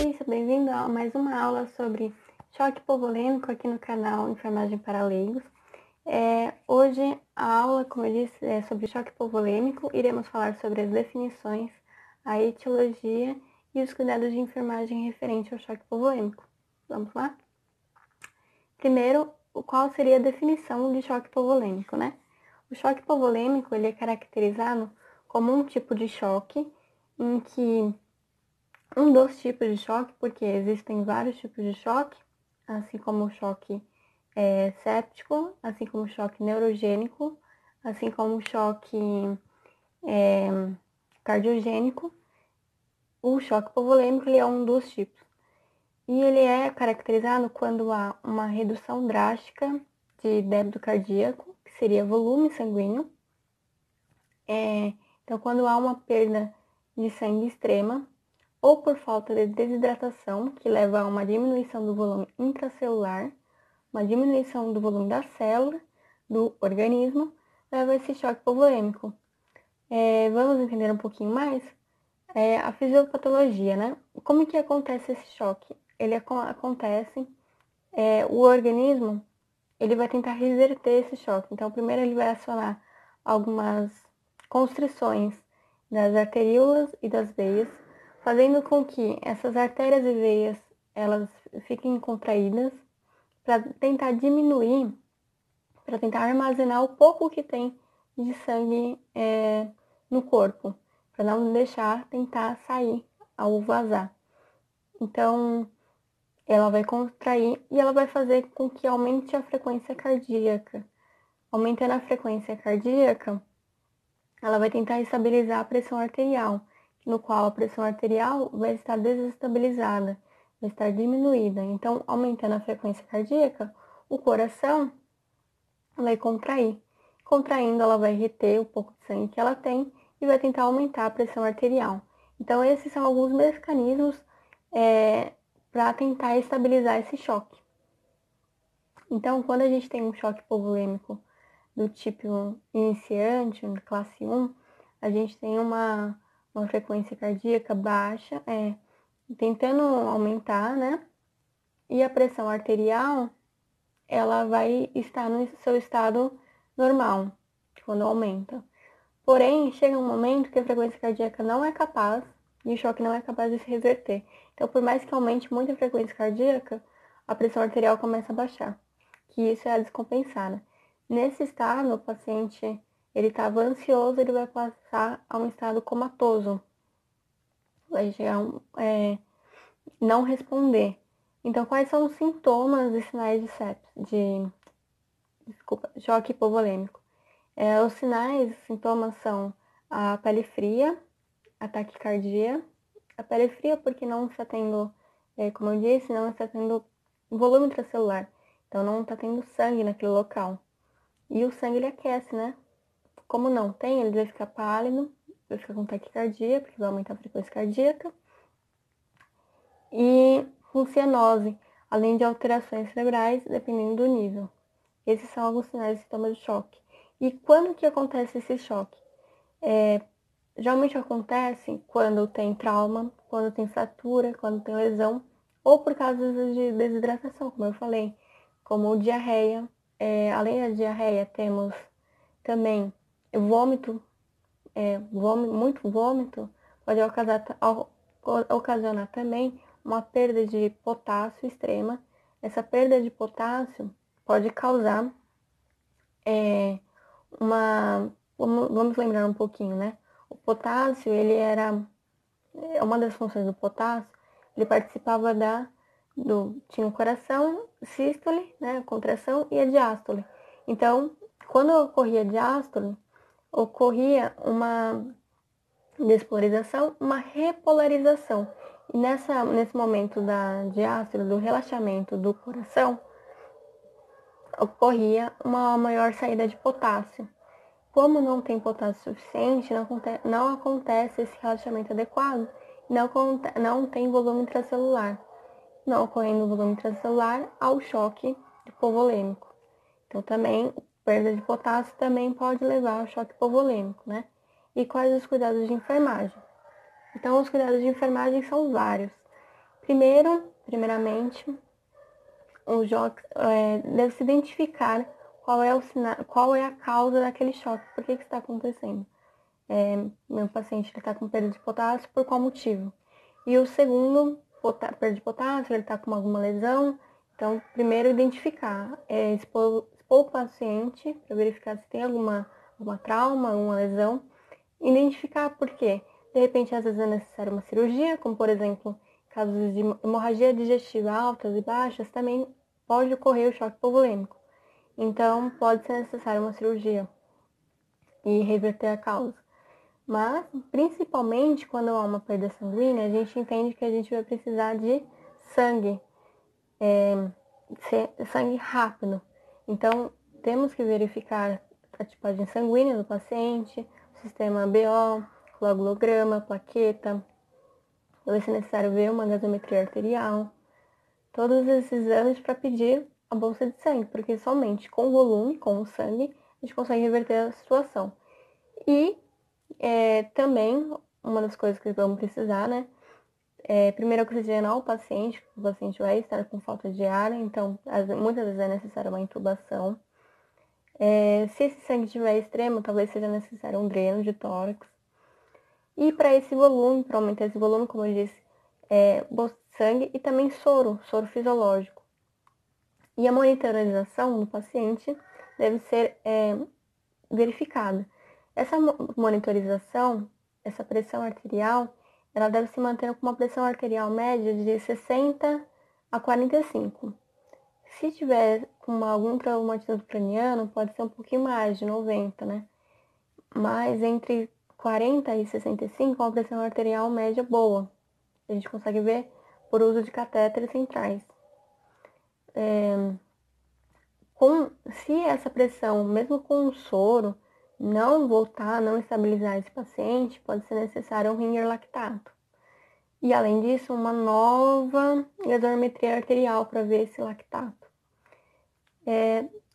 seja bem-vindo a mais uma aula sobre choque hipovolêmico aqui no canal Enfermagem para Leigos. Hoje a aula, como eu disse, é sobre choque hipovolêmico. Iremos falar sobre as definições, a etiologia e os cuidados de enfermagem referente ao choque hipovolêmico. Vamos lá? Primeiro, qual seria a definição de choque hipovolêmico, né? O choque hipovolêmico ele é caracterizado como um tipo de choque em que um dos tipos de choque, porque existem vários tipos de choque, assim como o choque séptico, assim como o choque neurogênico, assim como o choque cardiogênico. O choque hipovolêmico ele é um dos tipos. E ele é caracterizado quando há uma redução drástica de débito cardíaco, que seria volume sanguíneo. Então, quando há uma perda de sangue extrema, ou por falta de desidratação, que leva a uma diminuição do volume intracelular, uma diminuição do volume da célula, do organismo, leva a esse choque hipovolêmico. Vamos entender um pouquinho mais? A fisiopatologia, né? Como que acontece esse choque? Ele acontece, o organismo, ele vai tentar reverter esse choque. Então, primeiro ele vai acionar algumas constrições das arteríolas e das veias, fazendo com que essas artérias e veias elas fiquem contraídas para tentar diminuir, para tentar armazenar o pouco que tem de sangue no corpo, para não deixar tentar sair ao vazar. Então, ela vai contrair e ela vai fazer com que aumente a frequência cardíaca. Aumentando a frequência cardíaca, ela vai tentar estabilizar a pressão arterial, no qual a pressão arterial vai estar desestabilizada, vai estar diminuída. Então, aumentando a frequência cardíaca, o coração vai contrair. Contraindo, ela vai reter o pouco de sangue que ela tem e vai tentar aumentar a pressão arterial. Então, esses são alguns mecanismos para tentar estabilizar esse choque. Então, quando a gente tem um choque hipovolêmico do tipo iniciante, classe 1, a gente tem uma frequência cardíaca baixa, tentando aumentar, né? E a pressão arterial, ela vai estar no seu estado normal, quando aumenta. Porém, chega um momento que a frequência cardíaca não é capaz, e o choque não é capaz de se reverter. Então, por mais que aumente muito a frequência cardíaca, a pressão arterial começa a baixar, que isso é a descompensada. Nesse estado, o paciente, ele estava ansioso, ele vai passar a um estado comatoso. Vai chegar não responder. Então, quais são os sintomas e sinais de sepsis, choque hipovolêmico? Os sinais, os sintomas são a pele fria, a taquicardia. A pele fria porque não está tendo, como eu disse, não está tendo volume intracelular. Então, não está tendo sangue naquele local. E o sangue, ele aquece, né? Como não tem, ele vai ficar pálido, vai ficar com taquicardia, porque vai aumentar a frequência cardíaca. E com cianose, além de alterações cerebrais, dependendo do nível. Esses são alguns sinais e sintomas de choque. E quando que acontece esse choque? Geralmente acontece quando tem trauma, quando tem fratura, quando tem lesão, ou por causa de desidratação, como eu falei, como diarreia. Além da diarreia, temos também vômito, muito vômito, pode ocasionar também uma perda de potássio extrema. Essa perda de potássio pode causar Vamos lembrar um pouquinho, né? O potássio, ele era uma das funções do potássio, ele participava tinha o coração, sístole, né, a contração, e a diástole. Então, quando ocorria a diástole, ocorria uma despolarização, uma repolarização. E nesse momento da diástole, do relaxamento do coração, ocorria uma maior saída de potássio. Como não tem potássio suficiente, não acontece esse relaxamento adequado, não tem volume intracelular. Não ocorrendo volume intracelular, ao choque hipovolêmico. Então, também, perda de potássio também pode levar ao choque hipovolêmico, né? E quais os cuidados de enfermagem? Então, os cuidados de enfermagem são vários. Primeiramente, deve-se identificar qual é a causa daquele choque, por que está acontecendo. Meu paciente está com perda de potássio, por qual motivo? E o segundo, perda de potássio, ele está com alguma lesão. Então, primeiro identificar, expor o paciente para verificar se tem alguma trauma, alguma lesão. Identificar por quê. De repente, às vezes é necessário uma cirurgia, como por exemplo, casos de hemorragia digestiva altas e baixas, também pode ocorrer o choque hipovolêmico. Então, pode ser necessário uma cirurgia e reverter a causa. Mas, principalmente, quando há uma perda sanguínea, a gente entende que a gente vai precisar de sangue, sangue rápido. Então, temos que verificar a tipagem sanguínea do paciente, o sistema BO, coagulograma, plaqueta, vai ser necessário ver uma gasometria arterial, todos esses exames para pedir a bolsa de sangue, porque somente com o volume, com o sangue, a gente consegue reverter a situação. E também, uma das coisas que vamos precisar, né? Primeiro oxigenar o paciente vai estar com falta de ar, então muitas vezes é necessária uma intubação. Se esse sangue estiver extremo, talvez seja necessário um dreno de tórax. E para aumentar esse volume, como eu disse, bolsa de sangue e também soro fisiológico. E a monitorização do paciente deve ser verificada. Essa monitorização, essa pressão arterial, ela deve se manter com uma pressão arterial média de 60 a 45. Se tiver com algum traumatismo craniano, pode ser um pouquinho mais, de 90, né? Mas entre 40 e 65 é uma pressão arterial média boa. A gente consegue ver por uso de catéteres centrais. Se essa pressão, mesmo com o soro, não voltar, não estabilizar esse paciente, pode ser necessário um ringer lactato. E além disso, uma nova gasometria arterial para ver esse lactato.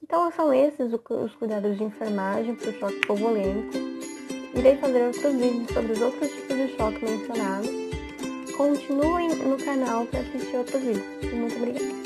Então são esses os cuidados de enfermagem para o choque hipovolêmico. Irei fazer outros vídeos sobre os outros tipos de choque mencionados. Continuem no canal para assistir outros vídeos. Muito obrigada.